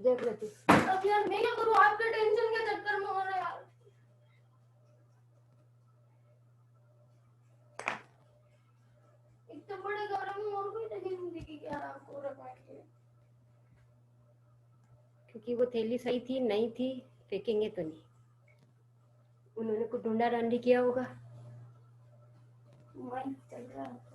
देख लेती। अब यार मैं क्या करूँ, आपके टेंशन के चक्कर में हो रहा है यार। इतने बड़े घर में और कोई नहीं जिंदगी क्या आपको रखा है। क्योंकि वो थैली सही थी नहीं थी, फेंकेंगे तो नहीं। उन्होंने कुछ ढूंढा ढांडी किया होगा। मन चल रहा है।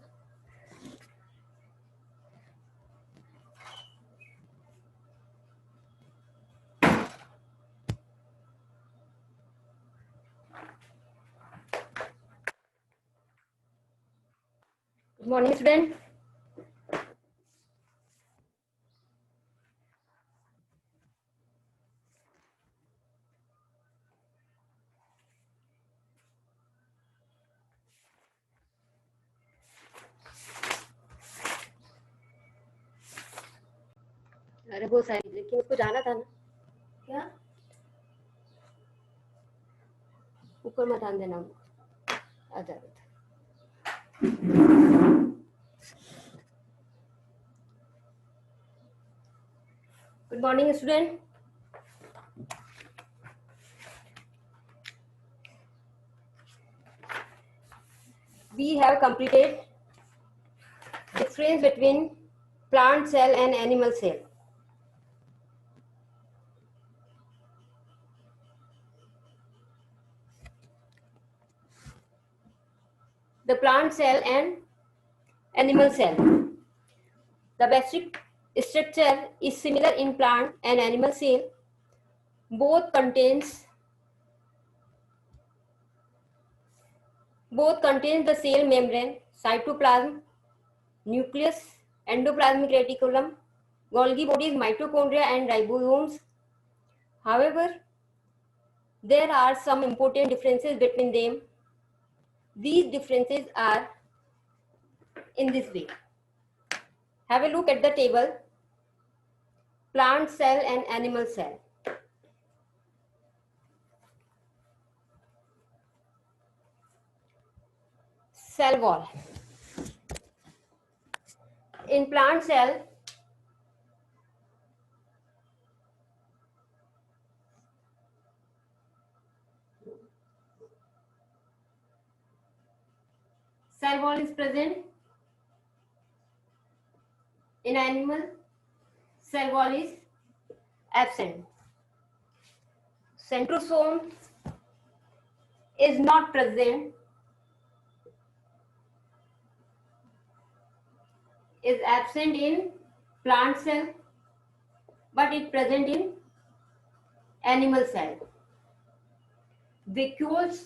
Good morning student. अरे बहुत सारी, लेकिन उसको जाना था ना। क्या ऊपर मत ध्यान देना, आ जा रहा था। Good morning student. We have completed difference between plant cell and animal cell. The plant cell and animal cell. The basic structure is similar in plant and animal cell. Both contains the cell membrane, cytoplasm, nucleus, endoplasmic reticulum, Golgi bodies, mitochondria and ribosomes. However, there are some important differences between them. These differences are in this way. Have a look at the table. Plant cell and animal cell. Cell wall. In plant cell, cell wall is present. In animal, cell wall is absent. Centrosome is not present, is absent in plant cell, but it present in animal cell. Vacuoles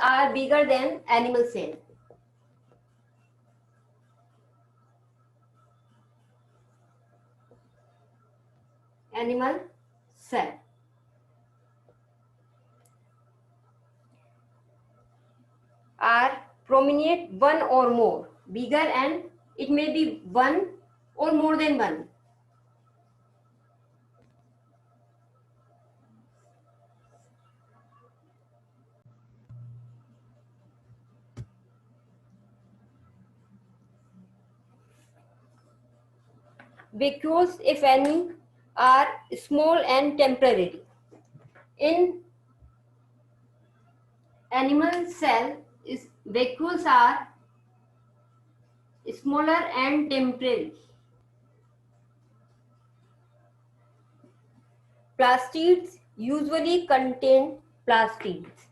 are bigger than animal cell. Animal cell. Are prominent one or more, bigger, and it may be one or more than one. Vacuoles, if any, are small and temporary. In animal cell, vacuoles are smaller and temporary. Plastids usually contain plastids.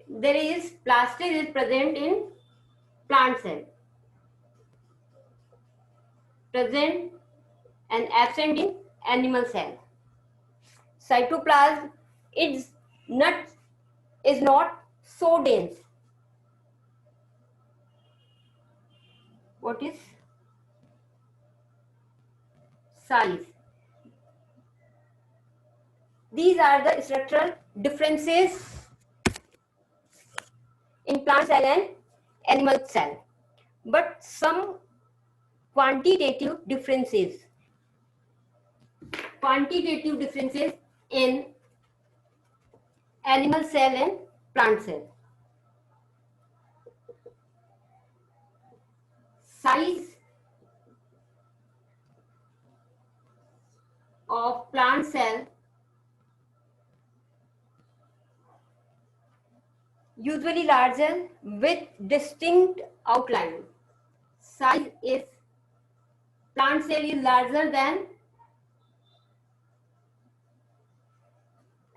There is plastid is present in plant cell, present and absent in animal cell. Cytoplasm is not so dense. What is size? These are the structural differences in plant cell and animal cell, but some quantitative differences in animal cell and plant cell. size of plant cell usually larger with distinct outline. Size is plant cell is larger than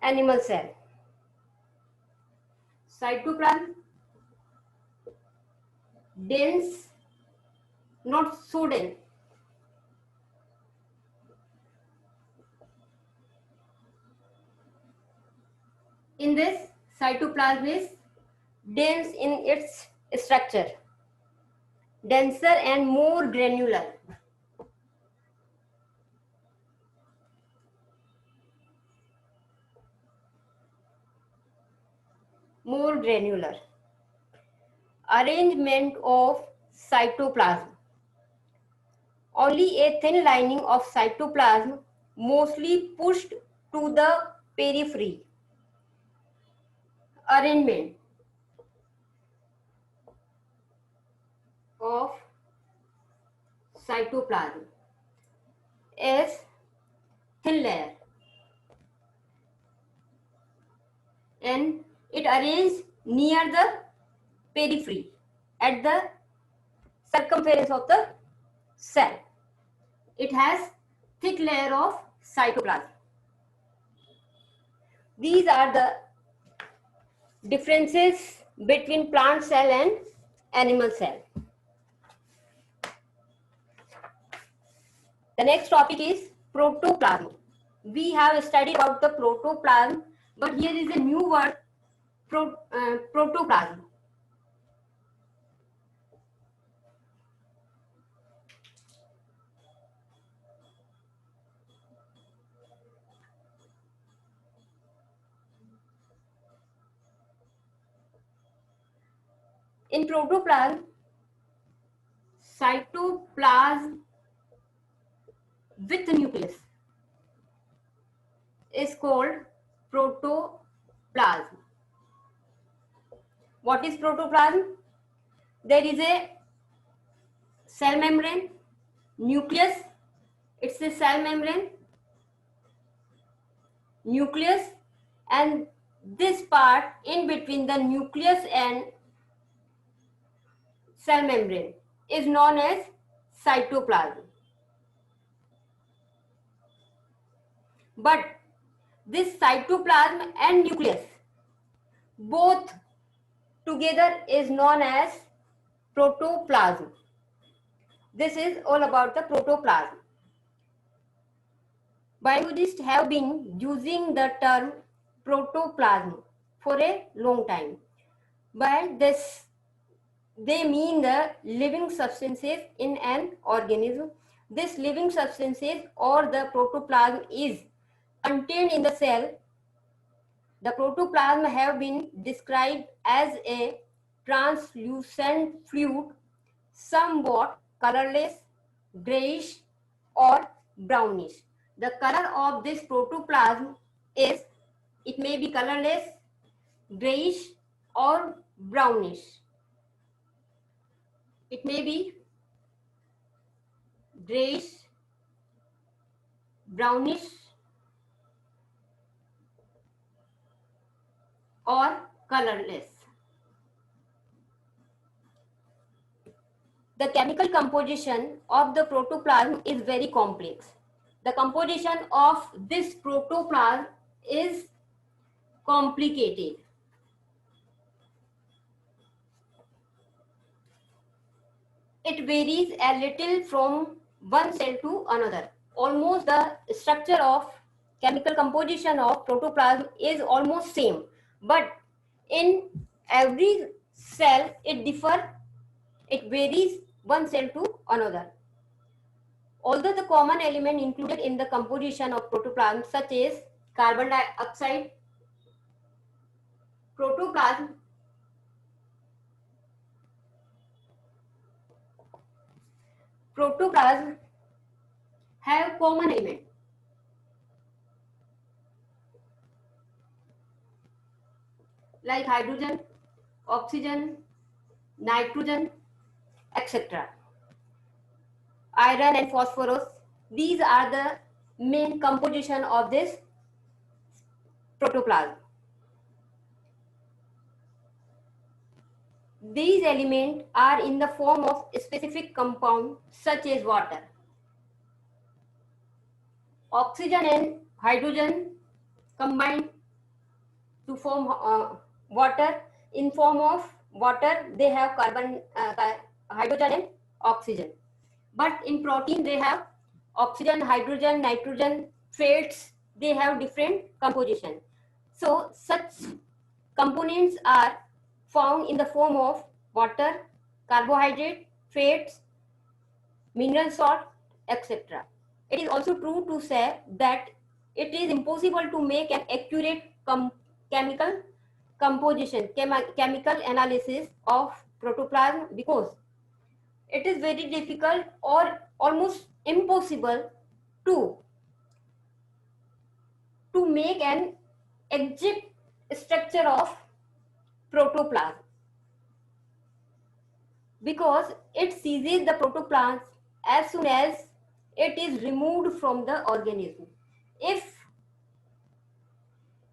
animal cell. Cytoplasm dense, not so dense. In this, cytoplasm is dense in its structure, denser and more granular. More granular. Arrangement of cytoplasm. Only a thin lining of cytoplasm, mostly pushed to the periphery. Arrangement of cytoplasm is thin layer, and it arranges near the periphery at the circumference of the cell. It has thick layer of cytoplasm. These are the differences between plant cell and animal cell. The next topic is protoplasm. We have studied about the protoplasm, but here is a new word, protoplasm. In protoplasm, cytoplasm with nucleus is called protoplasm. What is protoplasm? There is a cell membrane, nucleus, it's a cell membrane, nucleus, and this part in between the nucleus and cell membrane is known as cytoplasm. But this cytoplasm and nucleus both together is known as protoplasm. This is all about the protoplasm. Biologists have been using the term protoplasm for a long time. By this, they mean the living substances in an organism. This living substances or the protoplasm is contained in the cell. The protoplasm have been described as a translucent fluid, somewhat colorless, grayish or brownish. The color of this protoplasm is, it may be colorless, grayish or brownish. It may be grayish, brownish or colorless. The chemical composition of the protoplasm is very complex. The composition of this protoplasm is complicated. It varies a little from one cell to another. Almost the structure of chemical composition of protoplasm is almost same, but in every cell it varies one cell to another. Although the common element included in the composition of protoplasm such as carbon dioxide, protoplasm have common element like hydrogen, oxygen, nitrogen, etc. iron and phosphorus. These are the main composition of this protoplasm. These elements are in the form of specific compound such as water. Oxygen and hydrogen combine to form water. In form of water, they have carbon, hydrogen and oxygen. But in protein, they have oxygen, hydrogen, nitrogen, fats. They have different composition. So such components are found in the form of water, carbohydrate, fats, mineral salt, etc. It is also true to say that it is impossible to make an accurate chemical composition, chemical analysis of protoplasm because it is very difficult or almost impossible to make an exact structure of protoplasm because it seizes the protoplasm as soon as it is removed from the organism. If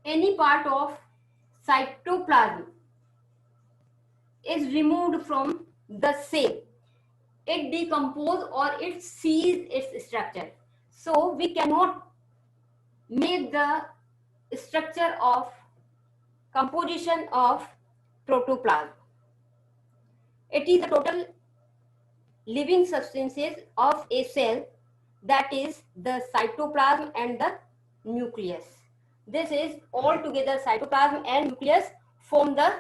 any part of cytoplasm is removed from the cell, it decomposes or it seizes its structure. So we cannot make the structure of composition of protoplasm. It is the total living substances of a cell, that is the cytoplasm and the nucleus. This is all together cytoplasm and nucleus form the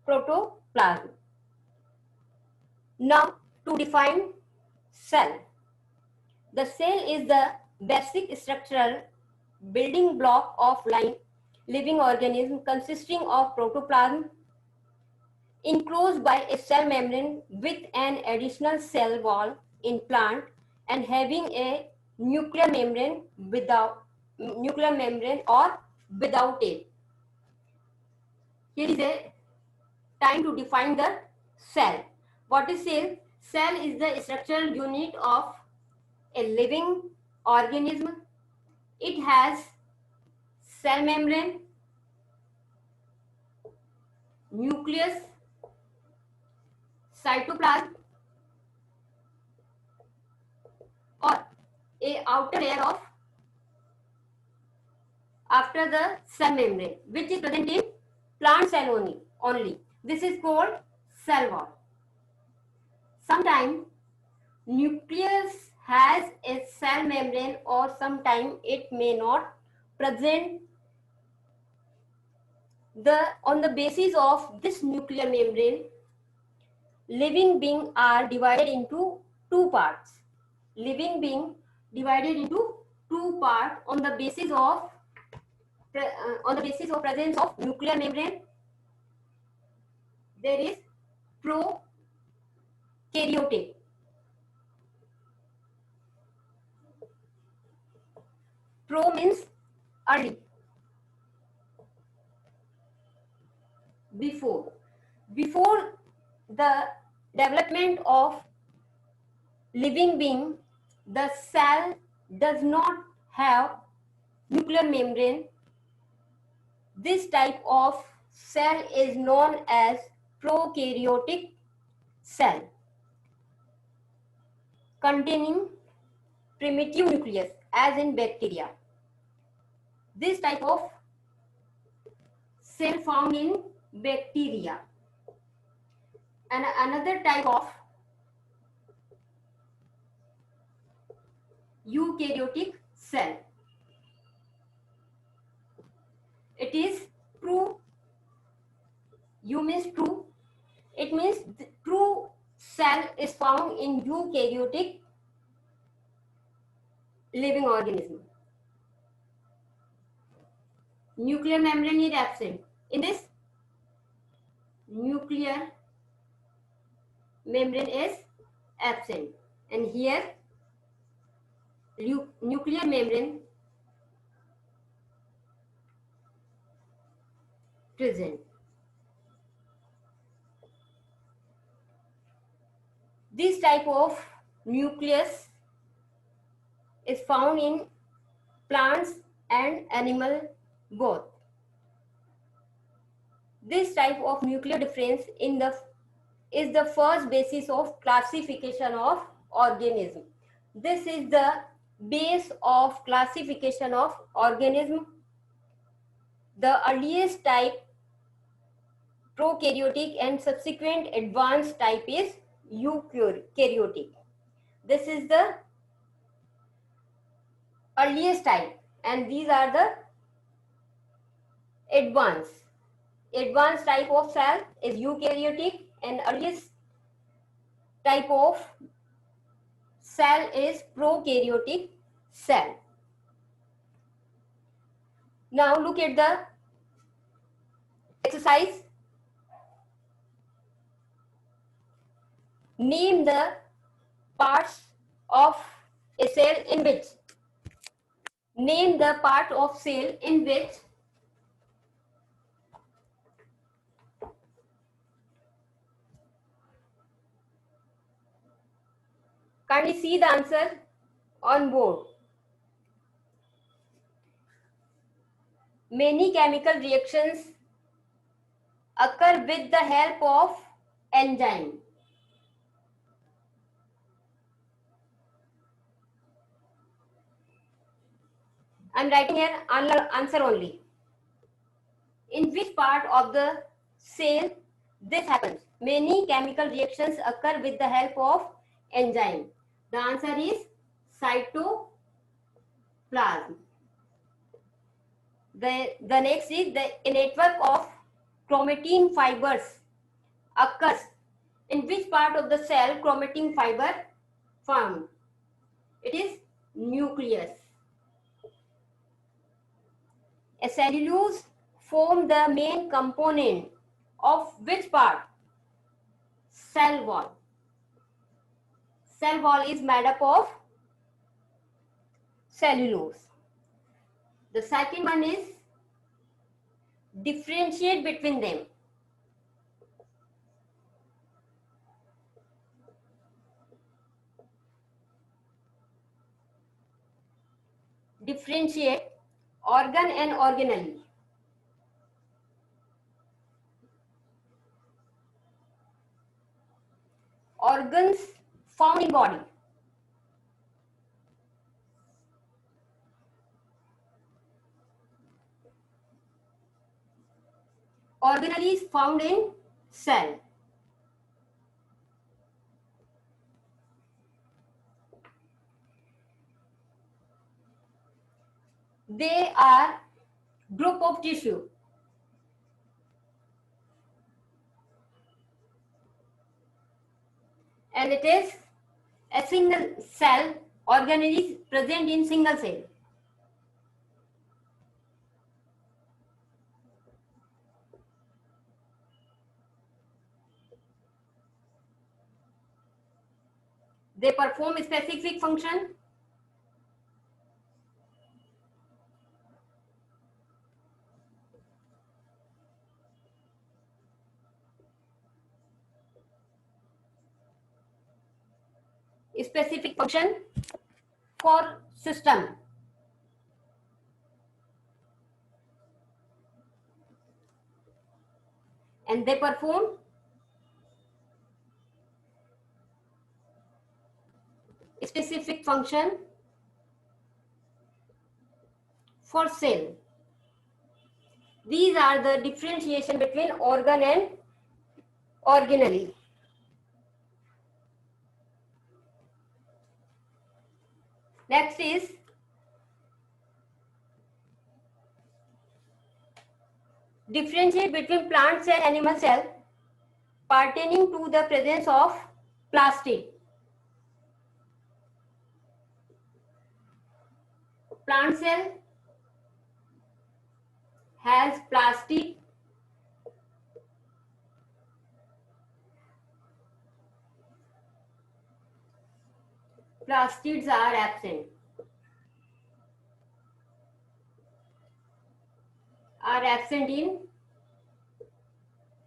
protoplasm. Now to define cell. The cell is the basic structural building block of living organism consisting of protoplasm enclosed by a cell membrane with an additional cell wall in plant and having a nuclear membrane or without it. Here is a time to define the cell. What is cell? Cell is the structural unit of a living organism. It has cell membrane, nucleus, cytoplasm or a outer layer of after the cell membrane which is present in plant cell only. This is called cell wall. Sometimes nucleus has a cell membrane or sometimes it may not present. On the basis of this nuclear membrane, living beings are divided into two parts. Living being divided into two parts on the basis of presence of nuclear membrane. There is prokaryotic. Pro means early. Before the development of living being, the cell does not have nuclear membrane. This type of cell is known as prokaryotic cell containing primitive nucleus as in bacteria. This type of cell found in bacteria. And another type of eukaryotic cell. It is true. U means true. It means the true cell is found in eukaryotic living organism. Nuclear membrane is absent. In this, nuclear membrane is absent, and here nuclear membrane present. This type of nucleus is found in plants and animal both. This type of nuclear difference is the first basis of classification of organism. This is the base of classification of organism. The earliest type, prokaryotic, and subsequent advanced type is eukaryotic. This is the earliest type, and these are the advanced type of cell is eukaryotic, and earliest type of cell is prokaryotic cell. Now look at the exercise. Name the parts of a cell in which kindly see the answer on board. Many chemical reactions occur with the help of enzyme. I am writing here answer only. In which part of the cell this happens? Many chemical reactions occur with the help of enzyme. The answer is cytoplasm. The next is a network of chromatin fibers occurs. In which part of the cell chromatin fiber found? It is nucleus. A cellulose form the main component of which part? Cell wall. Cell wall is made up of cellulose. The second one is differentiate between them. Differentiate organ and organelle. Organs found in body. Organelle is found in cell. They are group of tissue. And it is a single cell. Organelle is present in single cell. They perform a specific function. Specific function for system. And they perform specific function for cell. These are the differentiation between organ and organelle. Next is differentiate between plant cell and animal cell pertaining to the presence of plastid. Plant cell has plastid. Plastids are absent. In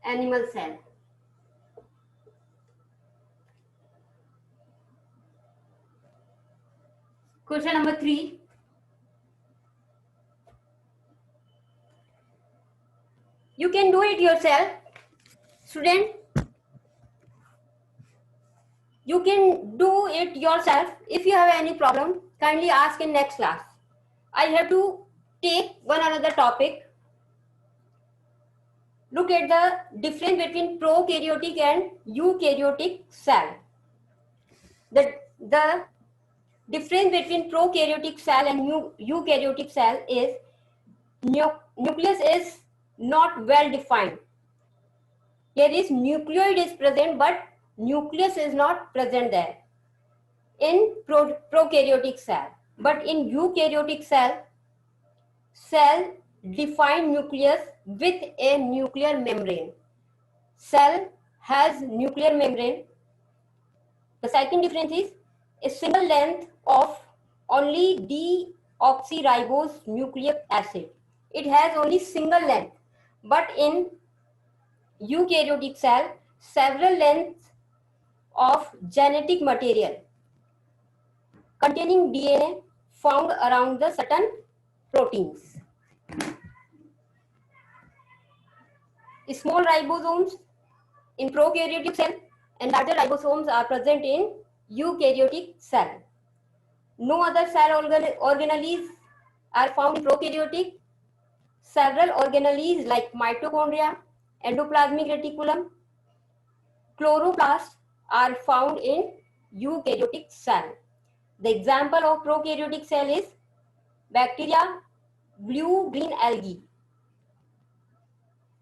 animal cell. Question number 3. You can do it yourself, student. You can do it yourself. If you have any problem, kindly ask in next class. I have to take one another topic. Look at the difference between prokaryotic and eukaryotic cell. The difference between prokaryotic cell and eukaryotic cell is nucleus is not well defined. Here is nucleoid is present, but nucleus is not present there in prokaryotic cell. But in eukaryotic cell defined nucleus with a nuclear membrane. Cell has nuclear membrane. The second difference is a single length of only deoxyribose nucleic acid. It has only single length, but in eukaryotic cell, several lengths of genetic material containing DNA found around the certain proteins. Small ribosomes in prokaryotic cell and larger ribosomes are present in eukaryotic cell. No other cell organelles are found in prokaryotic. Several organelles like mitochondria, endoplasmic reticulum, chloroplast are found in eukaryotic cell. The example of prokaryotic cell is bacteria, blue-green algae.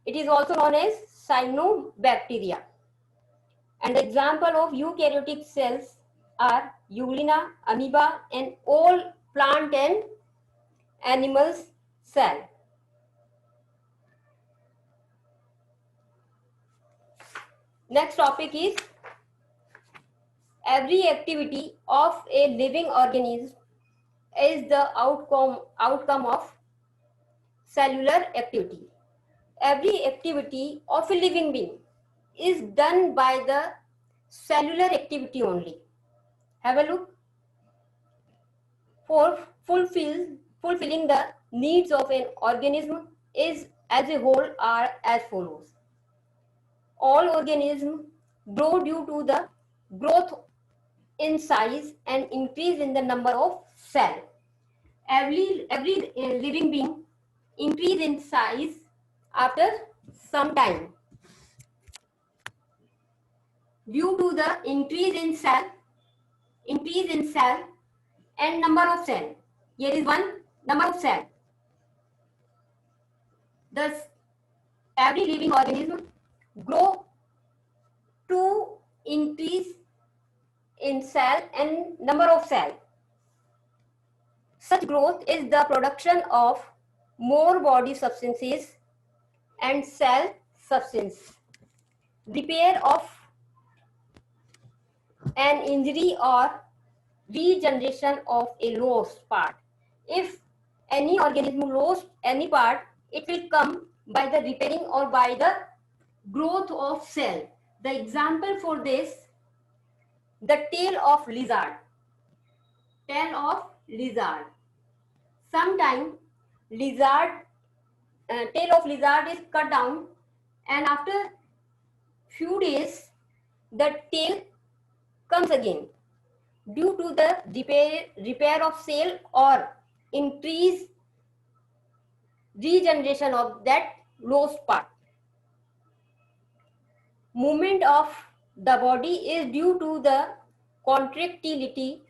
It is also known as cyanobacteria. And the example of eukaryotic cells are Euglena, amoeba, and all plant and animals cell. Next topic is every activity of a living organism is the outcome of cellular activity. Every activity of a living being is done by the cellular activity only. Have a look. For fulfilling the needs of an organism is as a whole are as follows. All organisms grow due to the growth in size and increase in the number of cells. Every living being increase in size after some time due to the increase in cell and number of cell. Here is one number of cell. Thus, every living organism grow to increase in cell and number of cell. Such growth is the production of more body substances and cell substance. Repair of an injury or regeneration of a lost part. If any organism lost any part, it will come by the repairing or by the growth of cell. The example for this, the tail of lizard. Tail of lizard. Sometime tail of lizard is cut down, and after few days the tail comes again due to the repair of cell or increase regeneration of that lost part. Movement of the body is due to the contractility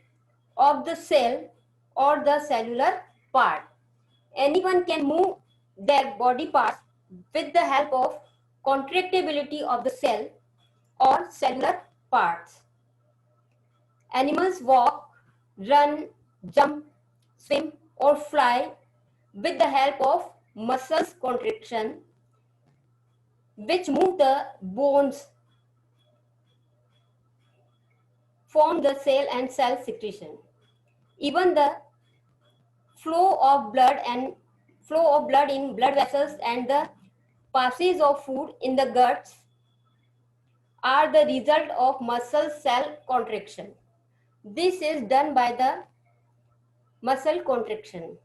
of the cell or the cellular part. Anyone can move their body parts with the help of contractibility of the cell or cellular parts. Animals walk, run, jump, swim, or fly with the help of muscles contraction, which move the bones, form the cell and cell secretion. Even the flow of blood in blood vessels and the passage of food in the guts are the result of muscle cell contraction. This is done by the muscle contraction.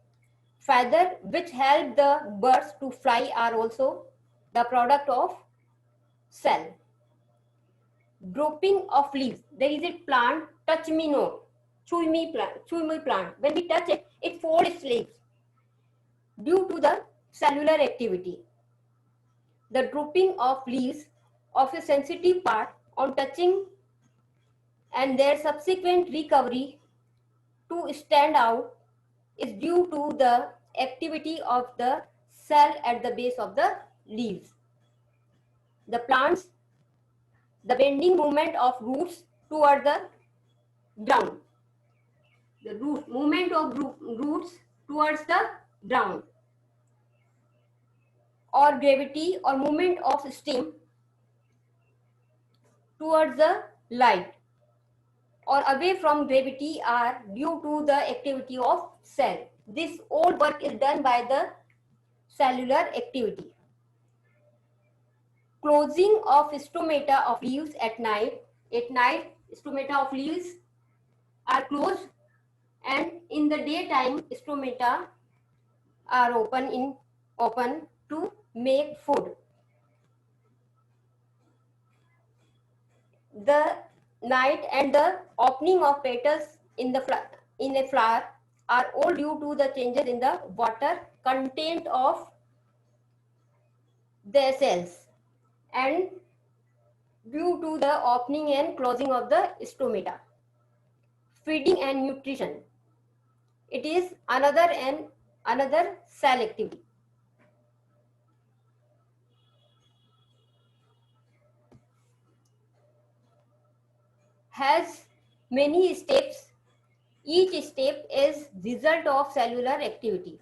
Feather which help the birds to fly are also the product of cell. Dropping of leaves. There is a plant, touch me not, chew me plant. When we touch it, it folds its leaves due to the cellular activity. The drooping of leaves of a sensitive part on touching and their subsequent recovery to stand out is due to the activity of the cell at the base of the leaves. The plants, the bending movement of roots toward the ground. The movement of roots towards the ground, or gravity or movement of stem towards the light or away from gravity are due to the activity of cell. This all work is done by the cellular activity. Closing of stomata of leaves at night. At night, stomata of leaves are closed, and in the daytime, stomata are open to make food. The night and the opening of petals in a flower are all due to the changes in the water content of their cells and due to the opening and closing of the stomata. Feeding and nutrition. It is another cell activity. Has many steps. Each step is result of cellular activity.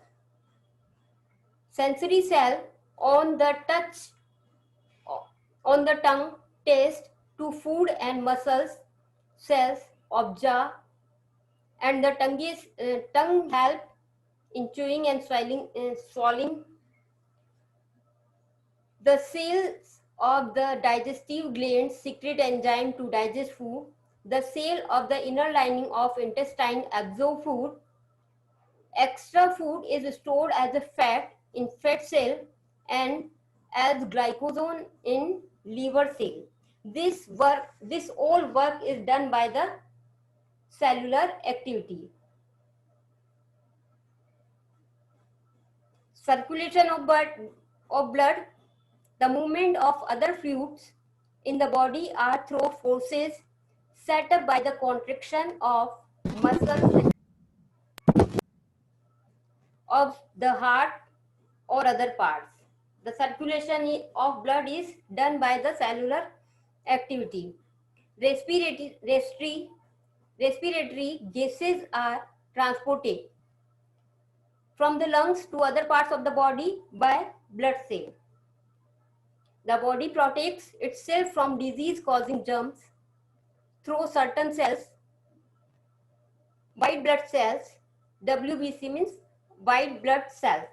Sensory cell on the touch, on the tongue, taste to food and muscles, cells of jaw and the tongue help in chewing and swallowing. The cells of the digestive glands secrete enzyme to digest food. The cell of the inner lining of intestine absorb food. Extra food is stored as a fat in fat cell and as glycogen in liver cell. This all work is done by the cellular activity. Circulation of blood, the movement of other fluids in the body are through forces set up by the contraction of muscles of the heart or other parts. The circulation of blood is done by the cellular activity. Respiratory gases are transported from the lungs to other parts of the body by blood cells. The body protects itself from disease-causing germs through certain cells, white blood cells, WBC means white blood cells,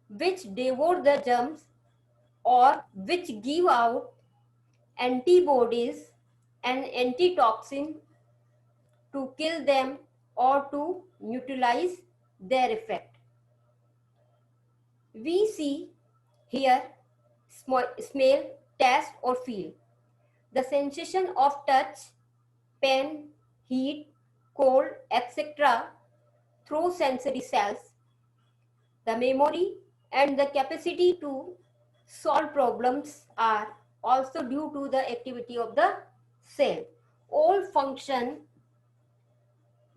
which devour the germs or which give out antibodies and antitoxin to kill them or to neutralize their effect. We see, hear, smell, taste or feel. The sensation of touch, pain, heat, cold, etc. through sensory cells. The memory and the capacity to solve problems are also due to the activity of the cell. All function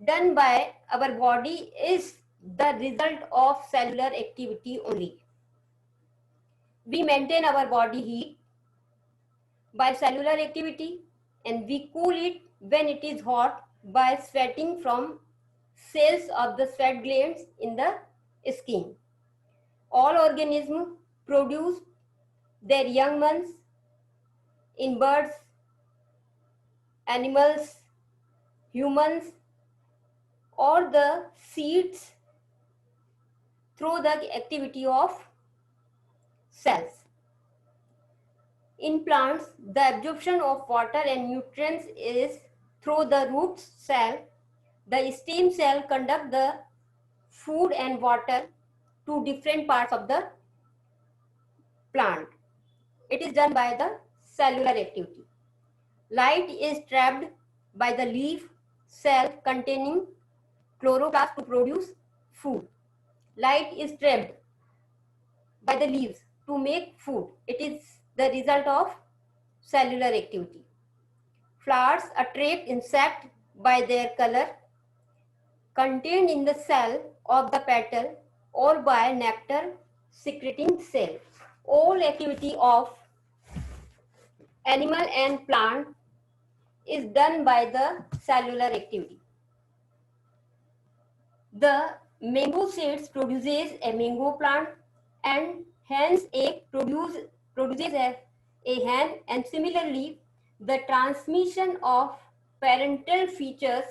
done by our body is the result of cellular activity only. We maintain our body heat by cellular activity and we cool it when it is hot by sweating from cells of the sweat glands in the skin. All organisms produce their young ones in birds, animals, humans, or the seeds through the activity of cells. In plants, the absorption of water and nutrients is through the root cell. The stem cell conduct the food and water to different parts of the plant. It is done by the cellular activity. Light is trapped by the leaf cell containing chloroplast to produce food. Light is trapped by the leaves to make food. It is the result of cellular activity. Flowers attract insect by their color contained in the cell of the petal or by nectar secreting cell. All activity of animal and plant is done by the cellular activity. The mango seeds produces a mango plant and hen's egg produces a hen, and similarly the transmission of parental features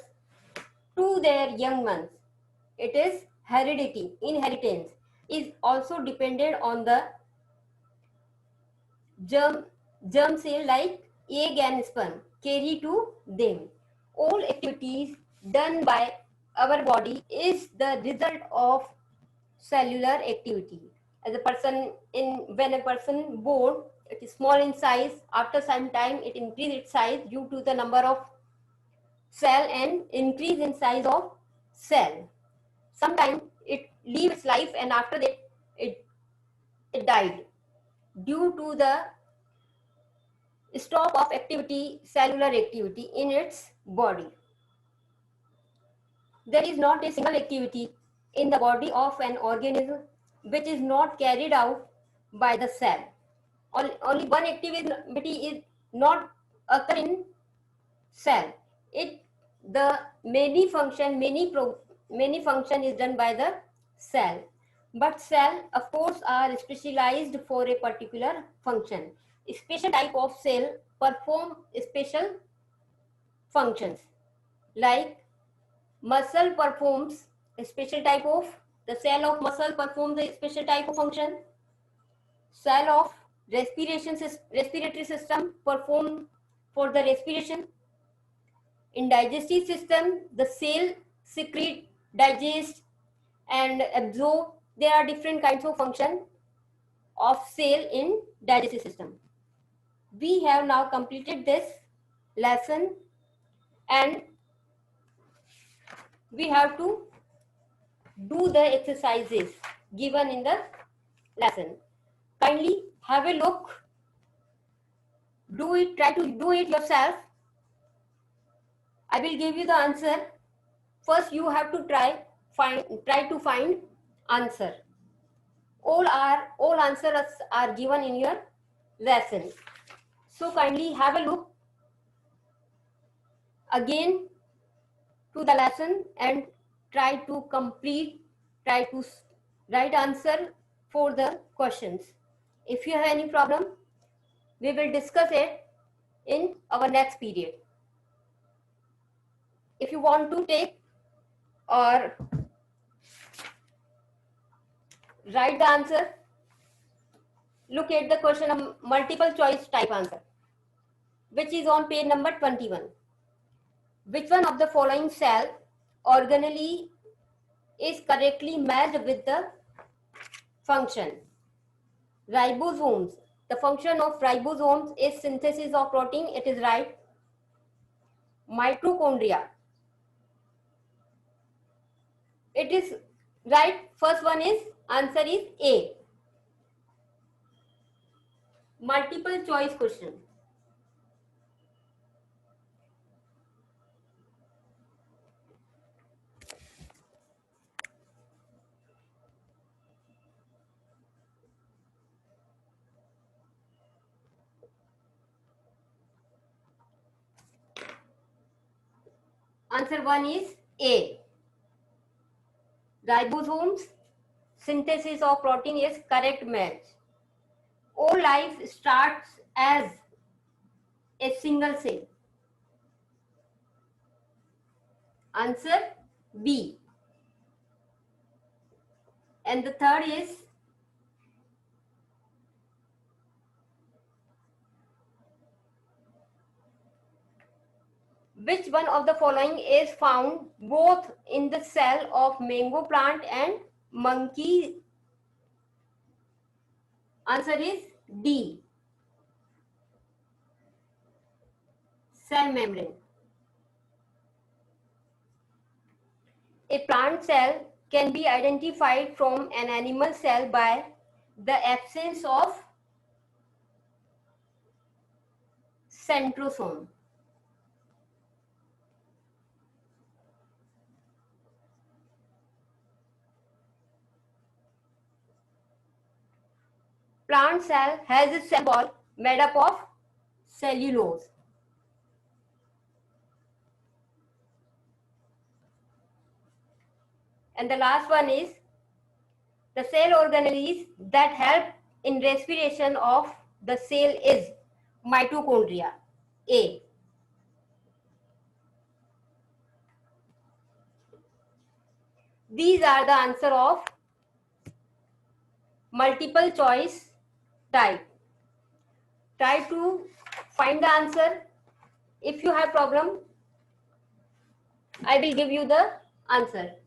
to their young ones, it is heredity, inheritance, is also dependent on the germ cell like egg and sperm carry to them. All activities done by our body is the result of cellular activity. As a person when a person born, it is small in size. After some time, it increase its size due to the number of cell and increase in size of cell. Sometimes it leaves its life, and after that it died due to the stop of activity, cellular activity in its body. There is not a single activity in the body of an organism which is not carried out by the cell. Only one activity is not occur in cell. The many function is done by the cell. But cell, of course, are specialized for a particular function. A special type of cell perform special functions. Like muscle performs a special type of, the cell of muscle performs a special type of function. Cell of respiratory system perform for the respiration. In digestive system, the cell secrete, digest and absorb. There are different kinds of function of cell in digestive system. We have now completed this lesson, and we have to do the exercises given in the lesson. Kindly have a look, do it, try to do it yourself. I will give you the answer. First you have to try to find answer. All answers are given in your lesson. So kindly have a look again to the lesson and try to write answer for the questions. If you have any problem, we will discuss it in our next period. If you want to take or write the answer, look at the question of multiple choice type answer, which is on page number 21. Which one of the following cell organelle is correctly matched with the function? Ribosomes. The function of ribosomes is synthesis of protein. It is right. Mitochondria. It is right. First one is, answer is A. Multiple choice question. Answer 1 is A. Ribosomes, synthesis of protein is correct match. All life starts as a single cell. Answer B. And the third is, Which one of the following is found both in the cell of mango plant and monkey? Answer is D. Cell membrane. A plant cell can be identified from an animal cell by the absence of centrosome. Plant cell has a cell wall made up of cellulose. And the last one is the cell organelles that help in respiration of the cell is mitochondria. A. These are the answer of multiple choice type. Try to find the answer. If you have problem, I will give you the answer.